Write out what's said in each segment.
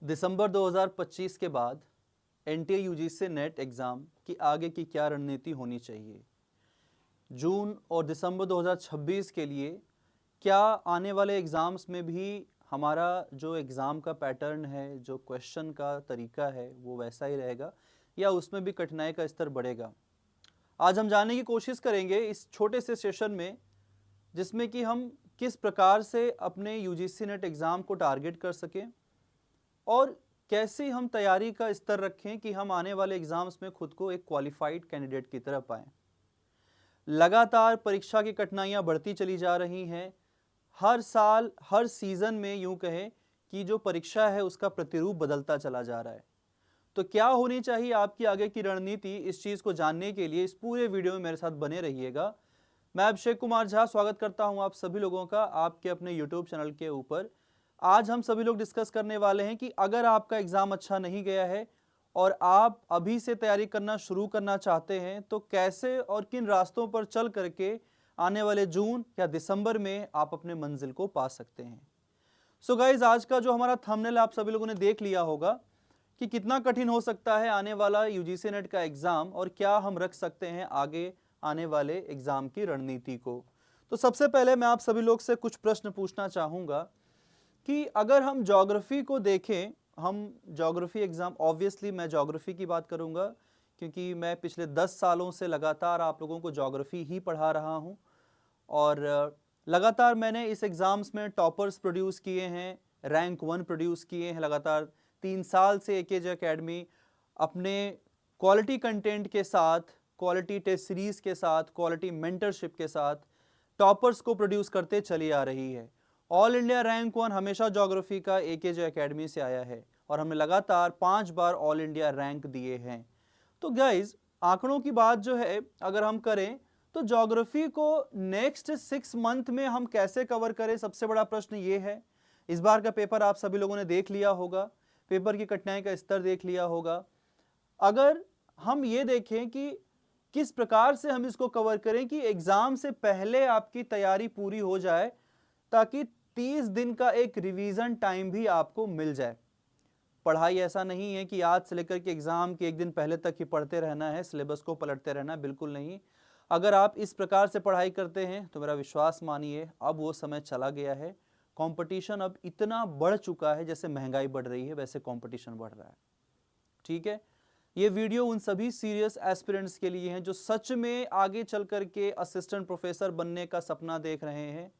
दिसंबर 2025 के बाद NTA UGC net exam की आगे की क्या रणनीति होनी चाहिए। जून और दिसंबर 2026 के लिए क्या आने वाले एग्ज़ाम्स में भी हमारा जो एग्ज़ाम का पैटर्न है, जो क्वेश्चन का तरीका है, वो वैसा ही रहेगा या उसमें भी कठिनाई का स्तर बढ़ेगा। आज हम जानने की कोशिश करेंगे इस छोटे से सेशन में, जिसमें कि हम किस प्रकार से अपने यूजीसी नेट एग्ज़ाम को टारगेट कर सकें और कैसे हम तैयारी का स्तर रखें कि हम आने वाले एग्ज़ाम्स में खुद को एक क्वालिफाइड कैंडिडेट की तरह पाएं। लगातार परीक्षा की कठिनाइयां बढ़ती चली जा रही हैं। हर साल, हर सीज़न में यूं कहें कि जो परीक्षा है उसका प्रतिरूप बदलता चला जा रहा है। तो क्या होनी चाहिए आपकी आगे की रणनीति, इस चीज़ को जानने के लिए इस पूरे वीडियो में मेरे साथ बने रहिएगा। मैं अभिषेक कुमार झा स्वागत करता हूं आप सभी लोगों का आपके अपने यूट्यूब चैनल के ऊपर। आज हम सभी लोग डिस्कस करने वाले हैं कि अगर आपका एग्ज़ाम अच्छा नहीं गया है और आप अभी से तैयारी करना शुरू करना चाहते हैं, तो कैसे और किन रास्तों पर चल करके आने वाले जून या दिसंबर में आप अपने मंजिल को पा सकते हैं। सो गाइज, आज का जो हमारा थंबनेल आप सभी लोगों ने देख लिया होगा कि कितना कठिन हो सकता है आने वाला यूजीसी नेट का एग्ज़ाम और क्या हम रख सकते हैं आगे आने वाले एग्ज़ाम की रणनीति को। तो सबसे पहले मैं आप सभी लोग से कुछ प्रश्न पूछना चाहूँगा कि अगर हम ज्योग्राफी को देखें, हम ज्योग्राफी एग्ज़ाम, ऑब्वियसली मैं ज्योग्राफी की बात करूँगा क्योंकि मैं पिछले 10 सालों से लगातार आप लोगों को ज्योग्राफी ही पढ़ा रहा हूँ और लगातार मैंने इस एग्ज़ाम्स में टॉपर्स प्रोड्यूस किए हैं, रैंक 1 प्रोड्यूस किए हैं। लगातार 3 साल से एकेजे एकेडमी अपने क्वालिटी कंटेंट के साथ, क्वालिटी टेस्ट सीरीज़ के साथ, क्वालिटी मेंटरशिप के साथ टॉपर्स को प्रोड्यूस करते चली आ रही है। ऑल इंडिया रैंक 1 हमेशा ज्योग्राफी का एकेजे एकेडमी से आया है और हमने लगातार 5 बार ऑल इंडिया रैंक दिए हैं। तो गाइज, आंकड़ों की बात जो है अगर हम करें तो ज्योग्राफी को नेक्स्ट 6 मंथ में हम कैसे कवर करें, सबसे बड़ा प्रश्न ये है। इस बार का पेपर आप सभी लोगों ने देख लिया होगा, पेपर की कठिनाई का स्तर देख लिया होगा। अगर हम ये देखें कि किस प्रकार से हम इसको कवर करें कि एग्जाम से पहले आपकी तैयारी पूरी हो जाए, ताकि 30 दिन का एक रिवीजन टाइम भी आपको मिल जाए। पढ़ाई ऐसा नहीं है कि आज से लेकर के एग्जाम के एक दिन पहले तक ही पढ़ते रहना है, सिलेबस को पलटते रहना है, बिल्कुल नहीं। अगर आप इस प्रकार से पढ़ाई करते हैं तो मेरा विश्वास मानिए अब वो समय चला गया है। कंपटीशन अब इतना बढ़ चुका है, जैसे महंगाई बढ़ रही है वैसे कंपटीशन बढ़ रहा है। ठीक है, ये वीडियो उन सभी सीरियस एस्पिरेंट्स के लिए हैं जो सच में आगे चल करके असिस्टेंट प्रोफेसर बनने का सपना देख रहे हैं।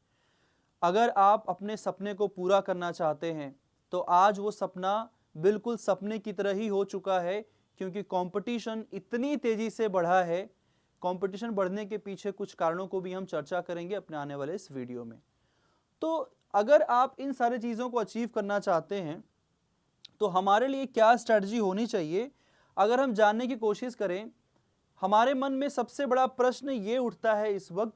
अगर आप अपने सपने को पूरा करना चाहते हैं तो आज वो सपना बिल्कुल सपने की तरह ही हो चुका है, क्योंकि कंपटीशन इतनी तेजी से बढ़ा है। कंपटीशन बढ़ने के पीछे कुछ कारणों को भी हम चर्चा करेंगे अपने आने वाले इस वीडियो में। तो अगर आप इन सारी चीज़ों को अचीव करना चाहते हैं तो हमारे लिए क्या स्ट्रैटेजी होनी चाहिए, अगर हम जानने की कोशिश करें, हमारे मन में सबसे बड़ा प्रश्न ये उठता है इस वक्त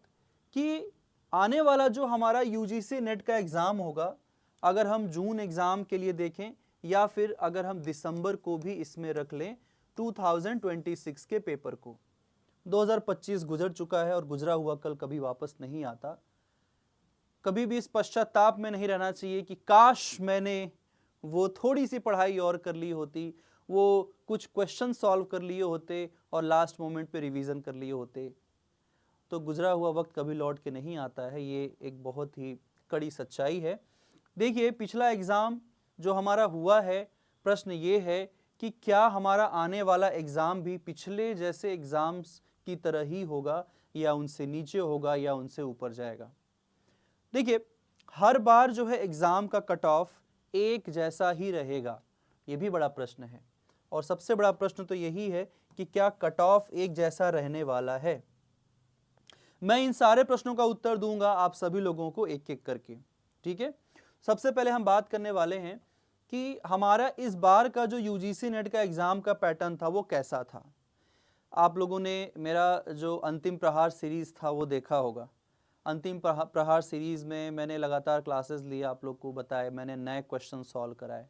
कि आने वाला जो हमारा यूजीसी नेट का एग्ज़ाम होगा, अगर हम जून एग्ज़ाम के लिए देखें या फिर अगर हम दिसंबर को भी इसमें रख लें 2026 के पेपर को, 2025 गुजर चुका है और गुजरा हुआ कल कभी वापस नहीं आता। कभी भी इस पश्चाताप में नहीं रहना चाहिए कि काश मैंने वो थोड़ी सी पढ़ाई और कर ली होती, वो कुछ क्वेश्चन सॉल्व कर लिए होते और लास्ट मोमेंट पे रिवीजन कर लिए होते। तो गुजरा हुआ वक्त कभी लौट के नहीं आता है, ये एक बहुत ही कड़ी सच्चाई है। देखिए, पिछला एग्ज़ाम जो हमारा हुआ है, प्रश्न ये है कि क्या हमारा आने वाला एग्ज़ाम भी पिछले जैसे एग्ज़ाम्स की तरह ही होगा या उनसे नीचे होगा या उनसे ऊपर जाएगा। देखिए, हर बार जो है एग्ज़ाम का कट ऑफ एक जैसा ही रहेगा, ये भी बड़ा प्रश्न है। और सबसे बड़ा प्रश्न तो यही है कि क्या कट ऑफ एक जैसा रहने वाला है। मैं इन सारे प्रश्नों का उत्तर दूंगा आप सभी लोगों को एक एक करके। ठीक है, सबसे पहले हम बात करने वाले हैं कि हमारा इस बार का जो यूजीसी नेट का एग्ज़ाम का पैटर्न था वो कैसा था। आप लोगों ने मेरा जो अंतिम प्रहार सीरीज़ था वो देखा होगा। अंतिम प्रहार सीरीज़ में मैंने लगातार क्लासेस लिए, आप लोग को बताए, मैंने नए क्वेश्चन सॉल्व कराए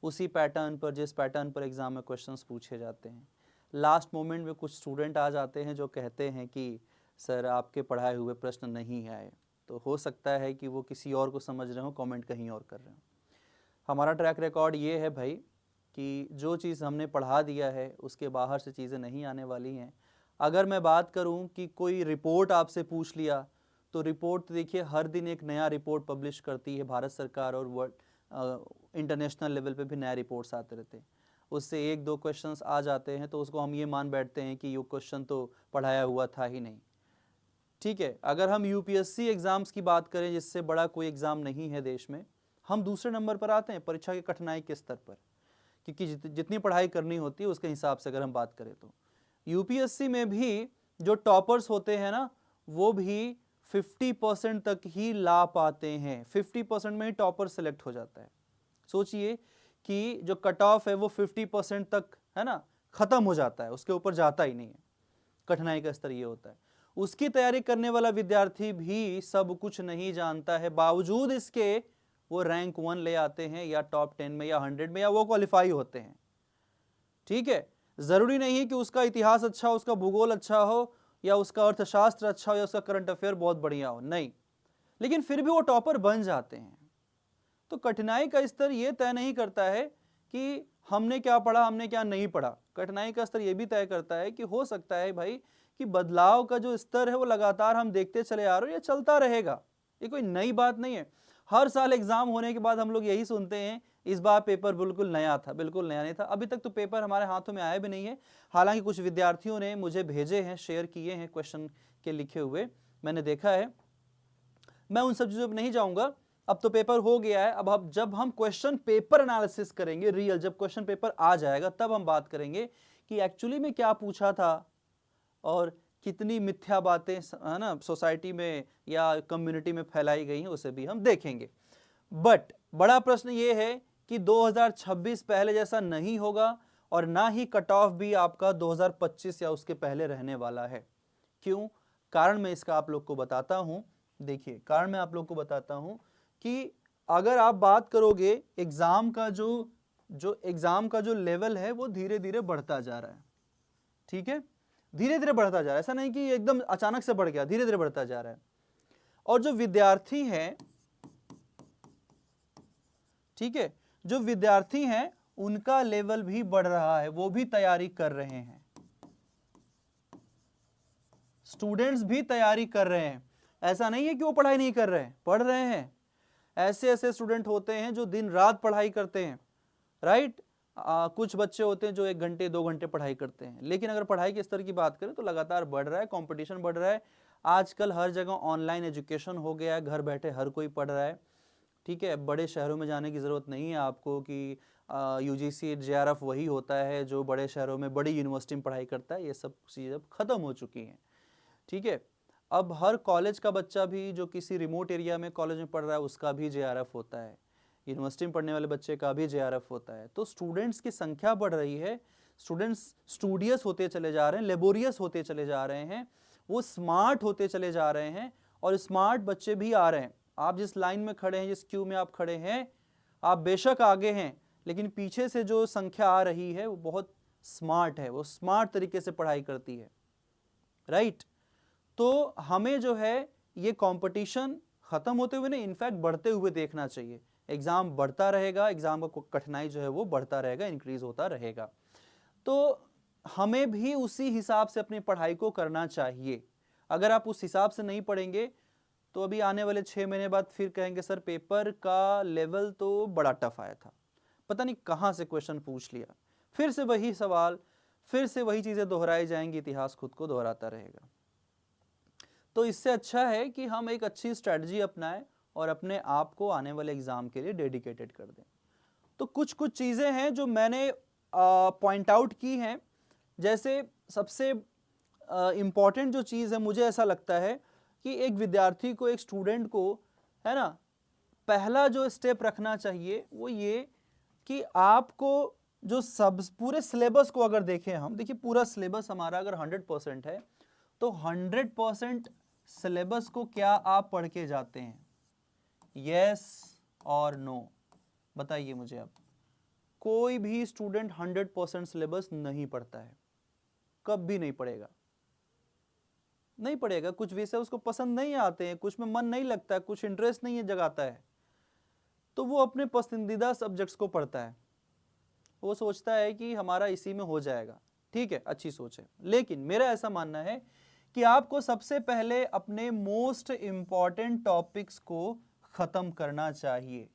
उसी पैटर्न पर, जिस पैटर्न पर एग्ज़ाम में क्वेश्चंस पूछे जाते हैं। लास्ट मोमेंट में कुछ स्टूडेंट आ जाते हैं जो कहते हैं कि सर आपके पढ़ाए हुए प्रश्न नहीं आए, तो हो सकता है कि वो किसी और को समझ रहे हो, कमेंट कहीं और कर रहे हो। हमारा ट्रैक रिकॉर्ड ये है भाई कि जो चीज़ हमने पढ़ा दिया है उसके बाहर से चीज़ें नहीं आने वाली हैं। अगर मैं बात करूं कि कोई रिपोर्ट आपसे पूछ लिया, तो रिपोर्ट देखिए हर दिन एक नया रिपोर्ट पब्लिश करती है भारत सरकार, और वर्ल्ड इंटरनेशनल लेवल पे भी नया रिपोर्ट्स आते रहते हैं। उससे एक दो क्वेश्चंस आ जाते हैं तो उसको हम ये मान बैठते हैं कि ये क्वेश्चन तो पढ़ाया हुआ था ही नहीं। ठीक है, अगर हम यूपीएससी एग्जाम्स की बात करें, जिससे बड़ा कोई एग्जाम नहीं है देश में, हम दूसरे नंबर पर आते हैं परीक्षा की कठिनाई के स्तर पर, क्योंकि जितनी पढ़ाई करनी होती है उसके हिसाब से अगर हम बात करें तो यूपीएससी में भी जो टॉपर्स होते हैं ना, वो भी 50% तक ही ला पाते हैं। 50% में ही टॉपर सेलेक्ट हो जाता है। सोचिए कि जो कट ऑफ है वो 50% तक है ना, खत्म हो जाता है, उसके ऊपर जाता ही नहीं है। कठिनाई का स्तर ये होता है। उसकी तैयारी करने वाला विद्यार्थी भी सब कुछ नहीं जानता है, बावजूद इसके वो रैंक 1 ले आते हैं, या टॉप 10 में या 100 में, या वो क्वालिफाई होते हैं। ठीक है, जरूरी नहीं है कि उसका इतिहास अच्छा हो, उसका भूगोल अच्छा हो, या उसका अर्थशास्त्र अच्छा हो, या उसका करंट अफेयर बहुत बढ़िया हो, नहीं, लेकिन फिर भी वो टॉपर बन जाते हैं। तो कठिनाई का स्तर ये तय नहीं करता है कि हमने क्या पढ़ा, हमने क्या नहीं पढ़ा। कठिनाई का स्तर ये भी तय करता है कि हो सकता है भाई कि बदलाव का जो स्तर है वो लगातार हम देखते चले आ रहे हो, ये चलता रहेगा, ये कोई नई बात नहीं है। हर साल एग्जाम होने के बाद हम लोग यही सुनते हैं, इस बार पेपर बिल्कुल नया था, बिल्कुल नया नहीं था। अभी तक तो पेपर हमारे हाथों में आया भी नहीं है। हालांकि कुछ विद्यार्थियों ने मुझे भेजे हैं, शेयर किए हैं क्वेश्चन के लिखे हुए, मैंने देखा है। मैं उन सब चीजों पर नहीं जाऊंगा। अब तो पेपर हो गया है, अब जब हम क्वेश्चन पेपर एनालिसिस करेंगे रियल, जब क्वेश्चन पेपर आ जाएगा तब हम बात करेंगे कि एक्चुअली में क्या पूछा था और कितनी मिथ्या बातें है ना सोसाइटी में या कम्युनिटी में फैलाई गई हैं, उसे भी हम देखेंगे। बट बड़ा प्रश्न ये है कि 2026 पहले जैसा नहीं होगा, और ना ही कट ऑफ भी आपका 2025 या उसके पहले रहने वाला है। क्यों? कारण मैं इसका आप लोग को बताता हूं। देखिए, कारण मैं आप लोग को बताता हूं कि अगर आप बात करोगे एग्जाम का जो लेवल है वो धीरे धीरे बढ़ता जा रहा है। ठीक है, धीरे धीरे बढ़ता जा रहा है, ऐसा नहीं कि एकदम अचानक से बढ़ गया, धीरे धीरे बढ़ता जा रहा है। और जो विद्यार्थी हैं, ठीक है, जो विद्यार्थी हैं उनका लेवल भी बढ़ रहा है, वो भी तैयारी कर रहे हैं, स्टूडेंट्स भी तैयारी कर रहे हैं। ऐसा नहीं है कि वो पढ़ाई नहीं कर रहे हैं, पढ़ रहे हैं। ऐसे ऐसे स्टूडेंट होते हैं जो दिन रात पढ़ाई करते हैं, राइट। कुछ बच्चे होते हैं जो 1 घंटे 2 घंटे पढ़ाई करते हैं, लेकिन अगर पढ़ाई के स्तर की बात करें तो लगातार बढ़ रहा है, कंपटीशन बढ़ रहा है। आजकल हर जगह ऑनलाइन एजुकेशन हो गया है, घर बैठे हर कोई पढ़ रहा है। ठीक है, बड़े शहरों में जाने की ज़रूरत नहीं है आपको कि यूजीसी जेआरएफ वही होता है जो बड़े शहरों में बड़ी यूनिवर्सिटी में पढ़ाई करता है। ये सब चीज़ें अब ख़त्म हो चुकी हैं। ठीक है, अब हर कॉलेज का बच्चा भी जो किसी रिमोट एरिया में कॉलेज में पढ़ रहा है उसका भी जेआरएफ होता है, यूनिवर्सिटी में पढ़ने वाले बच्चे का भी जेआरएफ होता है। तो स्टूडेंट्स की संख्या बढ़ रही है, स्टूडेंट्स स्टूडियस होते चले जा रहे हैं, लेबोरियस होते चले जा रहे हैं, वो स्मार्ट होते चले जा रहे हैं, और स्मार्ट बच्चे भी आ रहे हैं। आप जिस लाइन में खड़े हैं, जिस क्यू में आप खड़े हैं, आप बेशक आगे हैं, लेकिन पीछे से जो संख्या आ रही है वो बहुत स्मार्ट है, वो स्मार्ट तरीके से पढ़ाई करती है, राइट। तो हमें जो है ये कंपटीशन खत्म होते हुए नहीं, इनफैक्ट बढ़ते हुए देखना चाहिए। एग्जाम बढ़ता रहेगा, एग्जाम का कठिनाई जो है वो बढ़ता रहेगा, इंक्रीज होता रहेगा। तो हमें भी उसी हिसाब से अपनी पढ़ाई को करना चाहिए। अगर आप उस हिसाब से नहीं पढ़ेंगे तो अभी आने वाले 6 महीने बाद फिर कहेंगे सर पेपर का लेवल तो बड़ा टफ आया था, पता नहीं कहाँ से क्वेश्चन पूछ लिया, फिर से वही सवाल, फिर से वही चीज़ें दोहराई जाएंगी, इतिहास खुद को दोहराता रहेगा। तो इससे अच्छा है कि हम एक अच्छी स्ट्रैटेजी अपनाएं और अपने आप को आने वाले एग्जाम के लिए डेडिकेटेड कर दें। तो कुछ कुछ चीज़ें हैं जो मैंने पॉइंट आउट की हैं। जैसे सबसे इम्पॉर्टेंट जो चीज़ है, मुझे ऐसा लगता है कि एक विद्यार्थी को, एक स्टूडेंट को, है ना, पहला जो स्टेप रखना चाहिए वो ये कि आपको जो सब पूरे सिलेबस को अगर देखें हम, देखिए पूरा सिलेबस हमारा अगर 100% है तो 100% सिलेबस को क्या आप पढ़ के जाते हैं? यस और नो, बताइए मुझे। अब कोई भी स्टूडेंट 100% सिलेबस नहीं पढ़ता है, कभी नहीं पढ़ेगा, नहीं पढ़ेगा। कुछ विषय उसको पसंद नहीं आते हैं, कुछ में मन नहीं लगता है, कुछ इंटरेस्ट नहीं है जगाता है, तो वो अपने पसंदीदा सब्जेक्ट्स को पढ़ता है, वो सोचता है कि हमारा इसी में हो जाएगा। ठीक है, अच्छी सोच है, लेकिन मेरा ऐसा मानना है कि आपको सबसे पहले अपने मोस्ट इंपॉर्टेंट टॉपिक्स को खत्म करना चाहिए।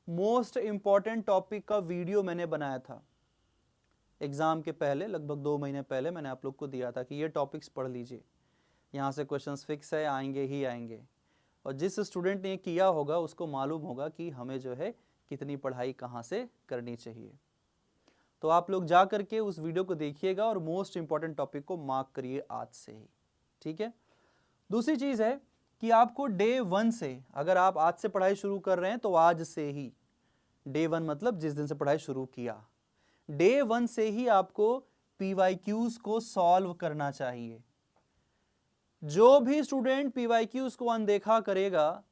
मोस्ट इंपॉर्टेंट टॉपिक का वीडियो मैंने बनाया था एग्जाम के पहले, लगभग 2 महीने पहले मैंने आप लोग को दिया था कि ये टॉपिक्स पढ़ लीजिए, यहाँ से क्वेश्चंस फिक्स है, आएंगे ही आएंगे। और जिस स्टूडेंट ने किया होगा उसको मालूम होगा कि हमें जो है कितनी पढ़ाई कहाँ से करनी चाहिए। तो आप लोग जा करके उस वीडियो को देखिएगा और मोस्ट इंपॉर्टेंट टॉपिक को मार्क करिए आज से ही। ठीक है, दूसरी चीज़ है कि आपको डे 1 से, अगर आप आज से पढ़ाई शुरू कर रहे हैं तो आज से ही, डे 1 मतलब जिस दिन से पढ़ाई शुरू किया, डे 1 से ही आपको PYQs को सॉल्व करना चाहिए। जो भी स्टूडेंट PYQs को अनदेखा करेगा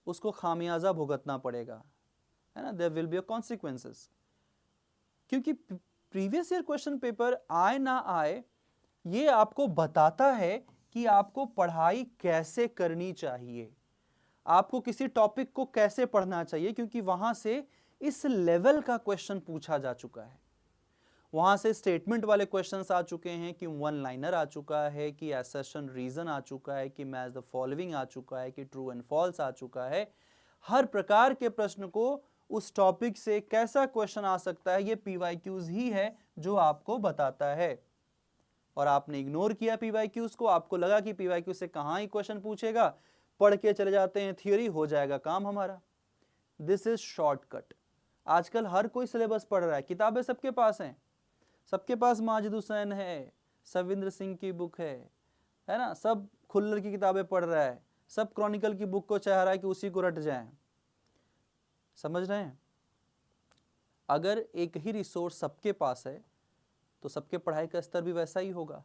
उसको खामियाजा भुगतना पड़ेगा, है ना, देयर विल बी कॉन्सिक्वेंसेस। क्योंकि प्रीवियस ईयर क्वेश्चन पेपर आए ना आए, ये आपको बताता है कि आपको पढ़ाई कैसे करनी चाहिए, आपको किसी टॉपिक को कैसे पढ़ना चाहिए, क्योंकि वहां से इस लेवल का क्वेश्चन पूछा जा चुका है। वहां से स्टेटमेंट वाले क्वेश्चंस आ चुके हैं, कि वन लाइनर आ चुका है, कि असर्शन रीजन आ चुका है, कि मैच द फॉलोइंग आ चुका है, कि ट्रू एंड फॉल्स आ चुका है। हर प्रकार के प्रश्न को उस टॉपिक से कैसा क्वेश्चन आ सकता है, ये PYQs ही है जो आपको बताता है। और आपने इग्नोर किया PYQs को, आपको लगा कि PYQ से कहाँ ही क्वेश्चन पूछेगा, पढ़ के चले जाते हैं थियोरी, हो जाएगा काम हमारा। This is shortcut. आजकल हर कोई सिलेबस पढ़ रहा है, किताबें सबके पास हैं, सबके पास माजिद हुसैन है, सविंद्र सिंह की बुक है ना, सब खुल्लर की किताबें पढ़ रहा है, सब क्रॉनिकल की बुक को चाह रहा है कि उसी को रट जाएं। समझ रहे हैं? अगर एक ही रिसोर्स सबके पास है तो सबके पढ़ाई का स्तर भी वैसा ही होगा।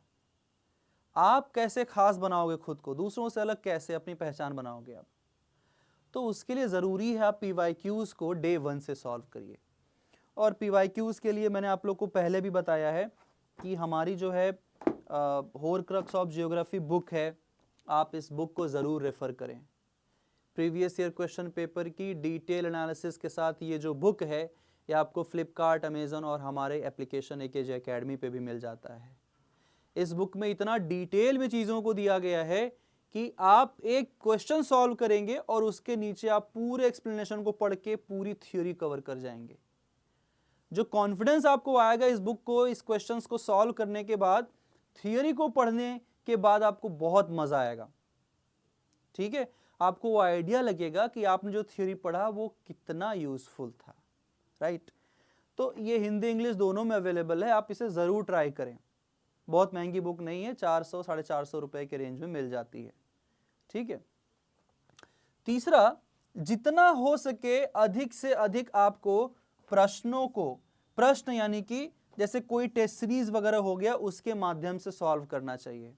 आप कैसे खास बनाओगे खुद को, दूसरों से अलग कैसे अपनी पहचान बनाओगे आप? तो उसके लिए ज़रूरी है आप PYQs को डे 1 से सॉल्व करिए। और PYQs के लिए मैंने आप लोग को पहले भी बताया है कि हमारी जो है होरक्रक्स ऑफ जियोग्राफी बुक है, आप इस बुक को ज़रूर रेफ़र करें। प्रीवियस ईयर क्वेश्चन पेपर की डिटेल एनालिसिस के साथ ये जो बुक है, ये आपको फ्लिपकार्ट, अमेज़न और हमारे एप्लीकेशन AKJ अकेडमी पे भी मिल जाता है। इस बुक में इतना डिटेल में चीज़ों को दिया गया है कि आप एक क्वेश्चन सॉल्व करेंगे और उसके नीचे आप पूरे एक्सप्लेनेशन को पढ़ के पूरी थ्योरी कवर कर जाएंगे। जो कॉन्फिडेंस आपको आएगा इस बुक को, इस क्वेश्चंस को सॉल्व करने के बाद, थियोरी को पढ़ने के बाद आपको बहुत मजा आएगा। ठीक है, आपको वो आइडिया लगेगा कि आपने जो थ्योरी पढ़ा वो कितना यूजफुल था। राइट, तो ये हिंदी इंग्लिश दोनों में अवेलेबल है, आप इसे जरूर ट्राई करें। बहुत महंगी बुक नहीं है, 400 450 रुपए के रेंज में मिल जाती है। ठीक है, तीसरा, जितना हो सके अधिक से अधिक आपको प्रश्नों को, प्रश्न यानी कि जैसे कोई टेस्ट सीरीज वगैरह हो गया, उसके माध्यम से सॉल्व करना चाहिए।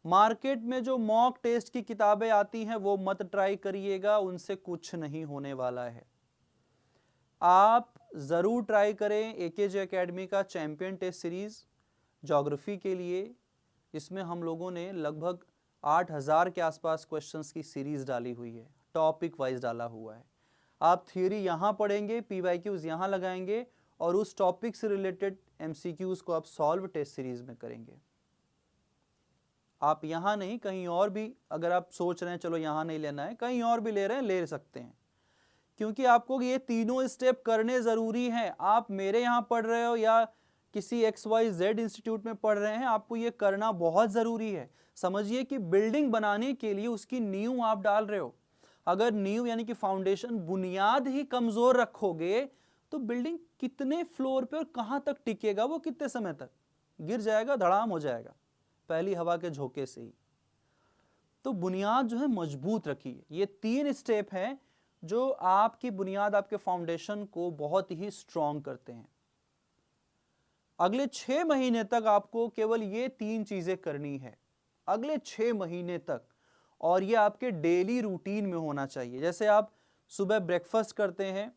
मार्केट में जो मॉक टेस्ट की किताबें आती हैं वो मत ट्राई करिएगा, उनसे कुछ नहीं होने वाला है। आप जरूर ट्राई करें AKJ अकेडमी का चैंपियन टेस्ट सीरीज ज्योग्राफी के लिए, इसमें हम लोगों ने लगभग 8000 के आसपास क्वेश्चंस की सीरीज डाली हुई है, टॉपिक वाइज डाला हुआ है। आप थ्योरी यहाँ पढ़ेंगे, PYQs यहाँ लगाएंगे और उस टॉपिक से रिलेटेड MCQs को आप सॉल्व टेस्ट सीरीज में करेंगे। आप यहाँ नहीं, कहीं और भी अगर आप सोच रहे हैं चलो यहाँ नहीं लेना है, कहीं और भी ले रहे हैं, ले सकते हैं, क्योंकि आपको ये तीनों स्टेप करने ज़रूरी हैं। आप मेरे यहाँ पढ़ रहे हो या किसी XYZ इंस्टीट्यूट में पढ़ रहे हैं, आपको ये करना बहुत ज़रूरी है। समझिए कि बिल्डिंग बनाने के लिए उसकी नींव आप डाल रहे हो। अगर नींव यानी कि फाउंडेशन, बुनियाद ही कमज़ोर रखोगे तो बिल्डिंग कितने फ्लोर पे और कहाँ तक टिकेगा, वो कितने समय तक गिर जाएगा, धड़ाम हो जाएगा पहली हवा के झोंके से ही। तो बुनियाद जो है मजबूत रखिए। ये 3 स्टेप हैं जो आपकी बुनियाद, आपके फाउंडेशन को बहुत ही स्ट्रॉन्ग करते हैं। अगले 6 महीने तक आपको केवल ये 3 चीजें करनी है, अगले 6 महीने तक, और ये आपके डेली रूटीन में होना चाहिए। जैसे आप सुबह ब्रेकफास्ट करते हैं,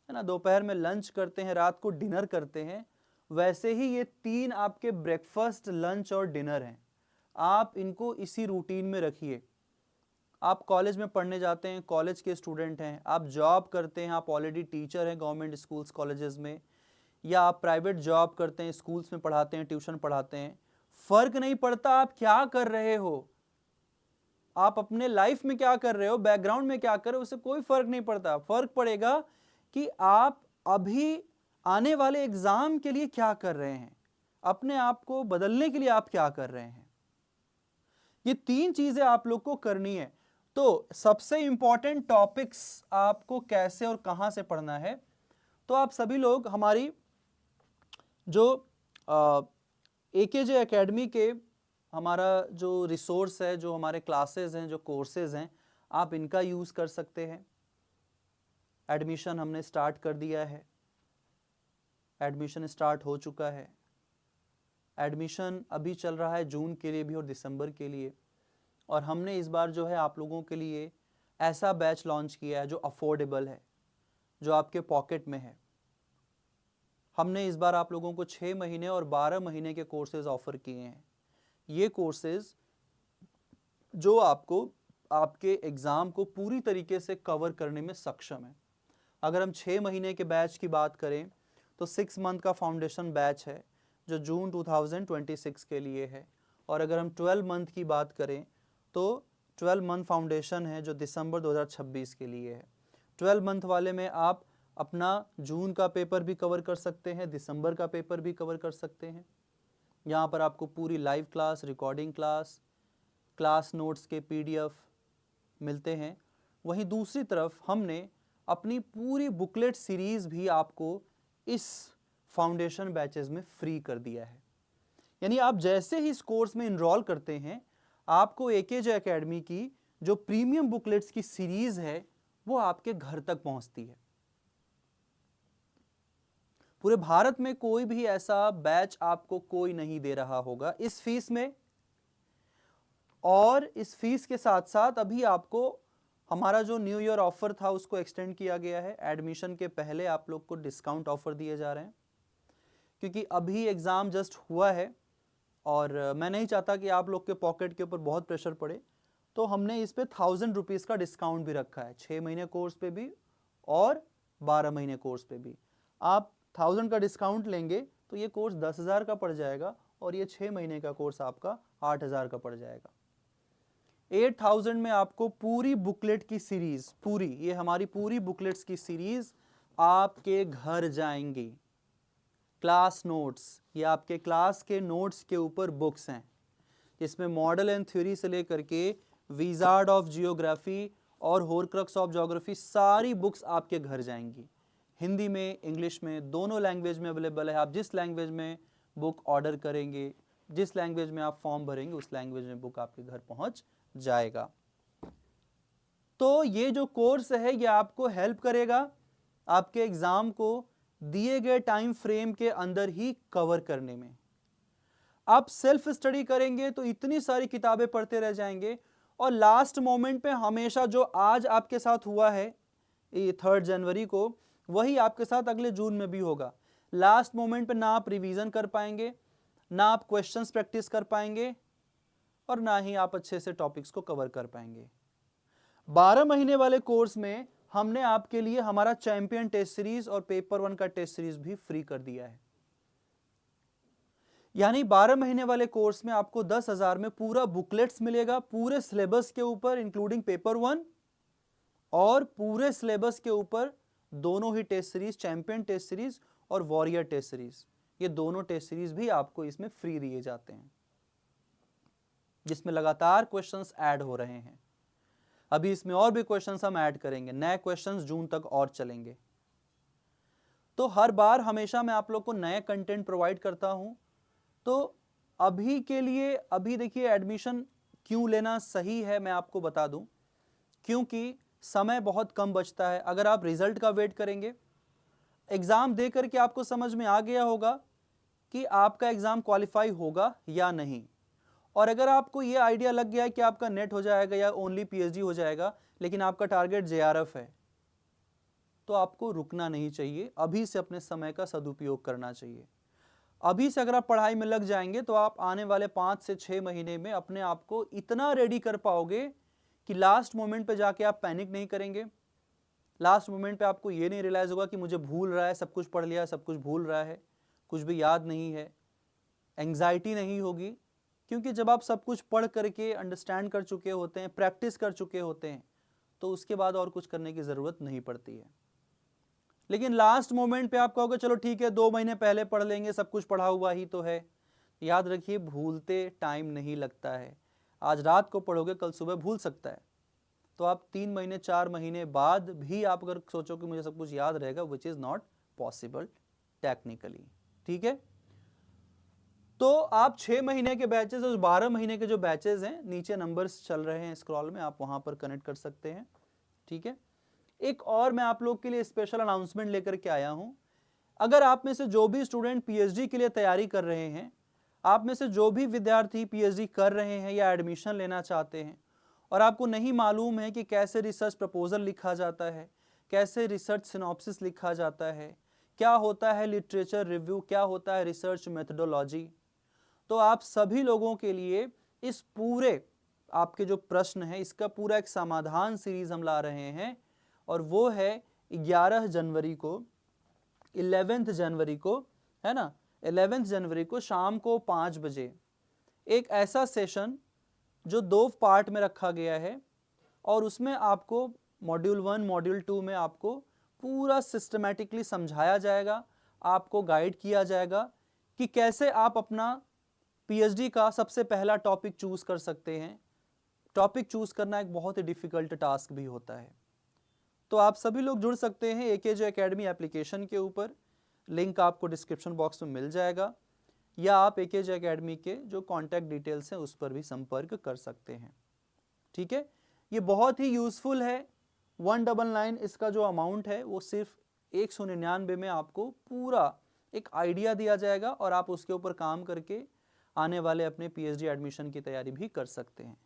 है ना, दोपहर में लंच करते हैं, रात को डिनर करते हैं, वैसे ही ये 3 आपके ब्रेकफास्ट, लंच और डिनर हैं। आप इनको इसी रूटीन में रखिए। आप कॉलेज में पढ़ने जाते हैं, कॉलेज के स्टूडेंट हैं, आप जॉब करते हैं, आप ऑलरेडी टीचर हैं गवर्नमेंट स्कूल्स कॉलेजेस में, या आप प्राइवेट जॉब करते हैं, स्कूल्स में पढ़ाते हैं, ट्यूशन पढ़ाते हैं, फर्क नहीं पड़ता आप क्या कर रहे हो, आप अपने लाइफ में क्या कर रहे हो, बैकग्राउंड में क्या कर रहे हो, उससे कोई फर्क नहीं पड़ता। फर्क पड़ेगा कि आप अभी आने वाले एग्जाम के लिए क्या कर रहे हैं, अपने आप को बदलने के लिए आप क्या कर रहे हैं। ये 3 चीजें आप लोग को करनी है। तो सबसे इंपॉर्टेंट टॉपिक्स आपको कैसे और कहां से पढ़ना है, तो आप सभी लोग हमारी जो AKJ एकेडमी के हमारा जो रिसोर्स है, जो हमारे क्लासेस हैं, जो कोर्सेज हैं, आप इनका यूज़ कर सकते हैं। एडमिशन हमने स्टार्ट कर दिया है, एडमिशन स्टार्ट हो चुका है। एडमिशन अभी चल रहा है जून के लिए भी और दिसंबर के लिए। और हमने इस बार जो है आप लोगों के लिए ऐसा बैच लॉन्च किया है जो अफोर्डेबल है, जो आपके पॉकेट में है। हमने इस बार आप लोगों को 6 महीने और 12 महीने के कोर्सेज ऑफर किए हैं। ये कोर्सेज जो आपको आपके एग्ज़ाम को पूरी तरीके से कवर करने में सक्षम है। अगर हम 6 महीने के बैच की बात करें तो 6 मंथ का फाउंडेशन बैच है जो जून 2026 के लिए है। और अगर हम 12 मंथ की बात करें तो 12 मंथ फाउंडेशन है जो दिसंबर 2026 के लिए है। 12 मंथ वाले में आप अपना जून का पेपर भी कवर कर सकते हैं, दिसंबर का पेपर भी कवर कर सकते हैं। यहाँ पर आपको पूरी live class, recording class, class notes के PDF मिलते हैं। वहीं दूसरी तरफ हमने अपनी पूरी बुकलेट सीरीज़ भी आपको इस फाउंडेशन बैचेस में फ्री कर दिया है। यानी आप जैसे ही इस कोर्स में इनरोल करते हैं, आपको AKJ एकेडमी की जो प्रीमियम बुकलेट्स की सीरीज़ है वो आपके घर तक पहुंचती है। पूरे भारत में कोई भी ऐसा बैच आपको कोई नहीं दे रहा होगा इस फीस में। और इस फीस के साथ साथ अभी आपको हमारा जो न्यू ईयर ऑफर था उसको एक्सटेंड किया गया है। एडमिशन के पहले आप लोग को डिस्काउंट ऑफर दिए जा रहे हैं, क्योंकि अभी एग्ज़ाम जस्ट हुआ है और मैं नहीं चाहता कि आप लोग के पॉकेट के ऊपर बहुत प्रेशर पड़े। तो हमने इस पे 1000 रुपीज़ का डिस्काउंट भी रखा है, 6 महीने कोर्स पे भी और 12 महीने कोर्स पे भी। आप 1000 का डिस्काउंट लेंगे तो ये कोर्स 10,000 का पड़ जाएगा और ये 6 महीने का कोर्स आपका 8,000 का पड़ जाएगा। 8000 में आपको पूरी बुकलेट की सीरीज, पूरी ये हमारी पूरी बुकलेट्स की सीरीज आपके घर जाएंगी। क्लास नोट्स, ये आपके क्लास के नोट्स के ऊपर बुक्स हैं, इसमें मॉडल एंड थ्योरी से लेकर के विजार्ड ऑफ जियोग्राफी और होरक्रक्स ऑफ ज्योग्राफी, सारी बुक्स आपके घर जाएंगी। हिंदी में, इंग्लिश में, दोनों लैंग्वेज में अवेलेबल है। आप जिस लैंग्वेज में बुक ऑर्डर करेंगे, जिस लैंग्वेज में आप फॉर्म भरेंगे, उस लैंग्वेज में बुक आपके घर पहुंच जाएगा। तो ये जो कोर्स है ये आपको हेल्प करेगा आपके एग्जाम को दिए गए टाइम फ्रेम के अंदर ही कवर करने में। आप सेल्फ स्टडी करेंगे तो इतनी सारी किताबें पढ़ते रह जाएंगे और लास्ट मोमेंट पे हमेशा जो आज आपके साथ हुआ है ये 3 जनवरी को, वही आपके साथ अगले जून में भी होगा। लास्ट मोमेंट पे ना आप रिवीजन कर पाएंगे, ना आप क्वेश्चंस प्रैक्टिस कर पाएंगे और ना ही आप अच्छे से टॉपिक्स को कवर कर पाएंगे। 12 महीने वाले कोर्स में हमने आपके लिए हमारा चैंपियन टेस्ट सीरीज और पेपर 1 का टेस्ट सीरीज भी फ्री कर दिया है। यानी 12 महीने वाले कोर्स में आपको 10,000 में पूरा बुकलेट्स मिलेगा पूरे सिलेबस के ऊपर इंक्लूडिंग पेपर 1, और पूरे सिलेबस के ऊपर दोनों ही test series, champion test series और वॉरियर टेस्ट सीरीज, ये दोनों टेस्ट सीरीज भी आपको इसमें फ्री दिए जाते हैं, जिसमें लगातार क्वेश्चंस ऐड हो रहे हैं। अभी इसमें और भी क्वेश्चंस हम ऐड करेंगे, नए क्वेश्चंस जून तक और चलेंगे। तो हर बार हमेशा मैं आप लोग को नए कंटेंट प्रोवाइड करता हूं। तो अभी के लिए, अभी देखिए एडमिशन क्यों लेना सही है मैं आपको बता दूं, क्योंकि समय बहुत कम बचता है। अगर आप रिजल्ट का वेट करेंगे, एग्जाम दे करके आपको समझ में आ गया होगा कि आपका एग्जाम क्वालिफाई होगा या नहीं, और अगर आपको ये आइडिया लग गया है कि आपका नेट हो जाएगा या ओनली PhD हो जाएगा, लेकिन आपका टारगेट JRF है, तो आपको रुकना नहीं चाहिए, अभी से अपने समय का सदुपयोग करना चाहिए। अभी से अगर आप पढ़ाई में लग जाएंगे तो आप आने वाले 5 से 6 महीने में अपने आप को इतना रेडी कर पाओगे कि लास्ट मोमेंट पे जाके आप पैनिक नहीं करेंगे, लास्ट मोमेंट पे आपको ये नहीं रियलाइज़ होगा कि मुझे भूल रहा है, सब कुछ पढ़ लिया, सब कुछ भूल रहा है, कुछ भी याद नहीं है, एंग्जाइटी नहीं होगी, क्योंकि जब आप सब कुछ पढ़ करके अंडरस्टैंड कर चुके होते हैं, प्रैक्टिस कर चुके होते हैं, तो उसके बाद और कुछ करने की ज़रूरत नहीं पड़ती है। लेकिन लास्ट मोमेंट पे आप कहोगे चलो ठीक है 2 महीने पहले पढ़ लेंगे, सब कुछ पढ़ा हुआ ही तो है। याद रखिए, भूलते टाइम नहीं लगता है। आज रात को पढ़ोगे, कल सुबह भूल सकता है। तो आप 3 महीने 4 महीने बाद भी आप अगर सोचो कि मुझे सब कुछ याद रहेगा, which is not possible technically. ठीक है, तो आप 6 महीने के बैचेस और 12 महीने के जो बैचेस हैं, नीचे नंबर्स चल रहे हैं स्क्रॉल में, आप वहां पर कनेक्ट कर सकते हैं। ठीक है, एक और मैं आप लोग के लिए स्पेशल अनाउंसमेंट लेकर के आया हूं। अगर आप में से जो भी स्टूडेंट पीएचडी के लिए तैयारी कर रहे हैं, आप में से जो भी विद्यार्थी पीएचडी कर रहे हैं या एडमिशन लेना चाहते हैं, और आपको नहीं मालूम है कि कैसे रिसर्च प्रपोजल लिखा जाता है, कैसे रिसर्च सिनॉप्सिस लिखा जाता है, क्या होता है लिटरेचर रिव्यू, क्या होता है रिसर्च मेथडोलॉजी, तो आप सभी लोगों के लिए इस पूरे आपके जो प्रश्न है इसका पूरा एक समाधान सीरीज हम ला रहे हैं, और वो है 11 जनवरी को, 11 जनवरी को, है ना, 11 जनवरी को शाम को 5 बजे एक ऐसा सेशन जो 2 पार्ट में रखा गया है, और उसमें आपको मॉड्यूल 1 मॉड्यूल 2 में आपको पूरा सिस्टमैटिकली समझाया जाएगा, आपको गाइड किया जाएगा कि कैसे आप अपना पीएचडी का सबसे पहला टॉपिक चूज कर सकते हैं। टॉपिक चूज करना एक बहुत ही डिफिकल्ट टास्क भी होता है। तो आप सभी लोग जुड़ सकते हैं एकेजे एकेडमी एप्लीकेशन के ऊपर, लिंक आपको डिस्क्रिप्शन बॉक्स में मिल जाएगा, या आप एकेजे एकेडमी के जो कॉन्टैक्ट डिटेल्स हैं उस पर भी संपर्क कर सकते हैं। ठीक है, ये बहुत ही यूजफुल है। 199 इसका जो अमाउंट है वो सिर्फ 199 में आपको पूरा एक आइडिया दिया जाएगा, और आप उसके ऊपर काम करके आने वाले अपने पीएचडी एडमिशन की तैयारी भी कर सकते हैं।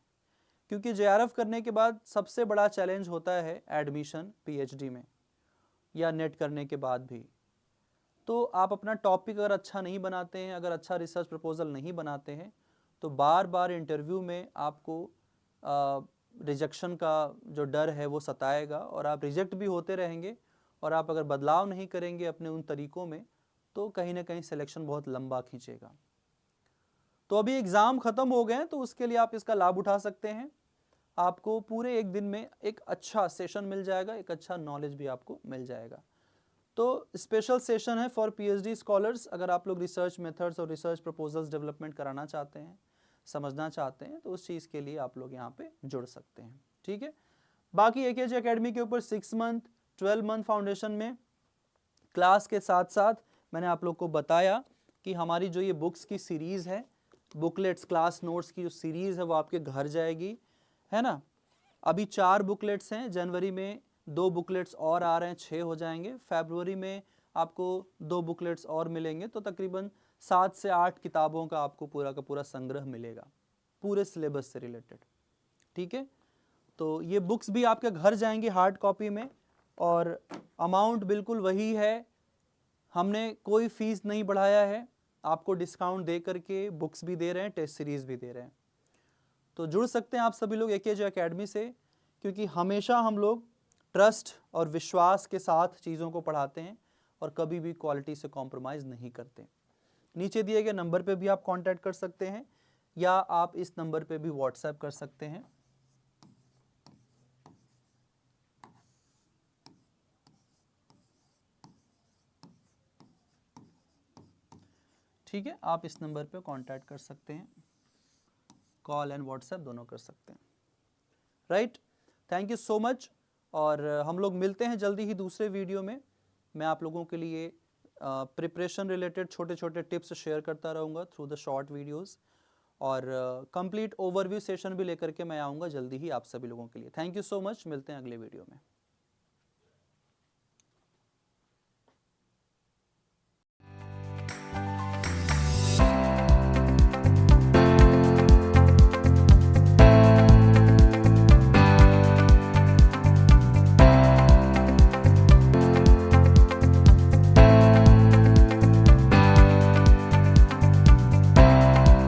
क्योंकि जेआरएफ करने के बाद सबसे बड़ा चैलेंज होता है एडमिशन पीएचडी में, या नेट करने के बाद भी। तो आप अपना टॉपिक अगर अच्छा नहीं बनाते हैं, अगर अच्छा रिसर्च प्रपोजल नहीं बनाते हैं, तो बार बार इंटरव्यू में आपको रिजेक्शन का जो डर है वो सताएगा, और आप रिजेक्ट भी होते रहेंगे, और आप अगर बदलाव नहीं करेंगे अपने उन तरीकों में, तो कहीं ना कहीं सिलेक्शन बहुत लंबा खींचेगा। तो अभी एग्ज़ाम ख़त्म हो गए हैं, तो उसके लिए आप इसका लाभ उठा सकते हैं। आपको पूरे एक दिन में एक अच्छा सेशन मिल जाएगा, एक अच्छा नॉलेज भी आपको मिल जाएगा। तो स्पेशल सेशन है फॉर पीएचडी स्कॉलर्स। अगर आप लोग रिसर्च मेथड्स और रिसर्च प्रपोजल्स डेवलपमेंट कराना चाहते हैं, समझना चाहते हैं, तो उस चीज़ के लिए आप लोग यहाँ पे जुड़ सकते हैं। ठीक है, बाकी एकेजे एकेडमी के ऊपर 6 मंथ 12 मंथ फाउंडेशन में क्लास के साथ साथ मैंने आप लोग को बताया कि हमारी जो ये बुक्स की सीरीज़ है, बुकलेट्स क्लास नोट्स की जो सीरीज़ है वो आपके घर जाएगी, है ना। अभी 4 बुकलेट्स हैं, जनवरी में 2 बुकलेट्स और आ रहे हैं, 6 हो जाएंगे। फरवरी में आपको 2 बुकलेट्स और मिलेंगे, तो तकरीबन 7 से 8 किताबों का आपको पूरा का पूरा संग्रह मिलेगा, पूरे सिलेबस से रिलेटेड। ठीक है, तो ये बुक्स भी आपके घर जाएंगी हार्ड कॉपी में, और अमाउंट बिल्कुल वही है, हमने कोई फीस नहीं बढ़ाया है, आपको डिस्काउंट दे करके बुक्स भी दे रहे हैं, टेस्ट सीरीज भी दे रहे हैं। तो जुड़ सकते हैं आप सभी लोग एकेजे एकेडमी से, क्योंकि हमेशा हम लोग ट्रस्ट और विश्वास के साथ चीज़ों को पढ़ाते हैं, और कभी भी क्वालिटी से कॉम्प्रोमाइज़ नहीं करते। नीचे दिए गए नंबर पे भी आप कांटेक्ट कर सकते हैं, या आप इस नंबर पे भी व्हाट्सएप कर सकते हैं। ठीक है, आप इस नंबर पे कांटेक्ट कर सकते हैं, कॉल एंड व्हाट्सएप दोनों कर सकते हैं। Right, thank you so much, और हम लोग मिलते हैं जल्दी ही दूसरे वीडियो में। मैं आप लोगों के लिए प्रिपरेशन रिलेटेड छोटे छोटे टिप्स शेयर करता रहूँगा थ्रू द शॉर्ट वीडियोस, और कंप्लीट ओवरव्यू सेशन भी लेकर के मैं आऊँगा जल्दी ही आप सभी लोगों के लिए। थैंक यू सो मच, मिलते हैं अगले वीडियो में।